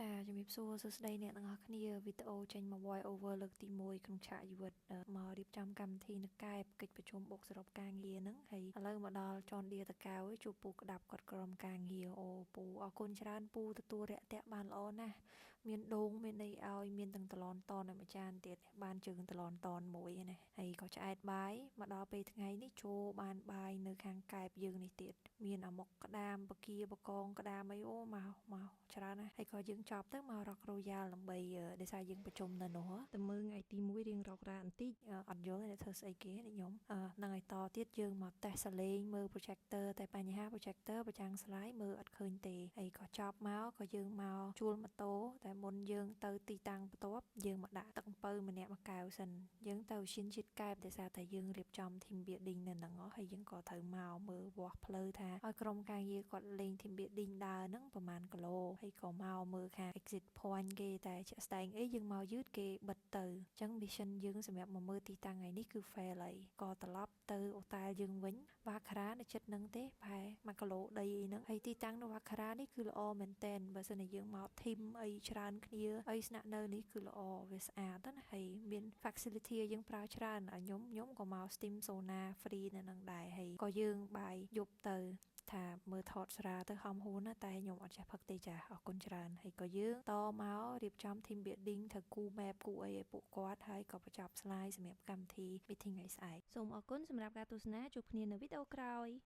ចាជំរាបសួរសួស្តីអ្នកទាំងអស់គ្នាវីដេអូចេញមក voice over លើកទី1ក្នុងឆាកជីវិតមករៀបចំកម្មវិធីនៅកែបកិច្ចប្រជុំបុកសរុបការងារហ្នឹងហើយឥឡូវមកដល់ចនឌៀតកៅជួបពូក្តាប់គាត់ក្រុមការងារអូពូអរគុណច្រើនពូទទួលរាក់ទាក់បានល្អណាស់មានដូងមានអីឲ្យមានទាំងតឡនតនឲ្យមួយចានទៀតបានជើងតឡនតនមួយណាហើយក៏ឆ្អែតបាយមកដល់ពេលថ្ងៃនេះចូលបានបាយនៅខាងកែបយើងនេះទៀតមានអាមុកក្តាមបកាបកងក្តាមអីអូមកច្រើនណាស់ហើយក៏យើងចប់ទៅមករក Royal ដើម្បីដោយសារយើងប្រជុំនៅនោះតែមើលថ្ងៃទី1រៀងរករ៉ាបន្តិចអត់យល់ទេធ្វើស្អីគេនេះខ្ញុំនឹងឲ្យតទៀតយើងមកតេស្តសលេងមើល projector តែបញ្ហា projector ប្រចាំង slide មើលអត់ឃើញទេហើយក៏ចប់មកក៏យើងមកជួលម៉ូតូតែមុនយើងទៅទីតាំងបន្ទាប់យើងមកដាក់ទឹកអំពៅម្នាក់មកកៅសិនយើងទៅឈានជាតិកែបដោយសារតែយើងរៀបចំ team building នៅហ្នឹងហើយយើងក៏ត្រូវមកមើលវាស់ផ្លូវថាឲ្យក្រុមការងារគាត់លេង team building ដើរហ្នឹងប្រហែលគីឡូហើយក៏មកមើលខាង exit point គេតែជាក់ស្ដែងអីយើងមកយឺតគេបិទទៅអញ្ចឹង mission យើងសម្រាប់មកមើលទីតាំងថ្ងៃនេះគឺ fail ហើយក៏ត្រឡប់ទៅអូតែលយើងវិញវ៉ាក្រានៅចិត្តហ្នឹងទេប្រហែល1គីឡូដីអីហ្នឹងហើយទីតាំងនៅវ៉ាក្រានេះគឺល្អមែនតែនបើសិនជាយើងមក team អីច្រើនគ្នាអីស្នាក់នៅនេះគឺល្អវាស្អាតណាហើយមាន facility យើងប្រើច្រើនឲ្យខ្ញុំក៏មក steam sauna free នៅនឹងដែរហើយក៏យើងបាយយប់ទៅថាមើលថតស្រាទៅហំហួនណាតែខ្ញុំអត់ចេះផឹកទេចាអរគុណច្រើនហើយក៏យើងតមករៀបចំ team building ធ្វើគូ map គូអីឲ្យពួកគាត់ហើយក៏បញ្ចប់ slide សម្រាប់កម្មវិធី meeting ថ្ងៃស្អែកសូមអរគុណសម្រាប់ការទស្សនាជួបគ្នានៅវីដេអូក្រោយ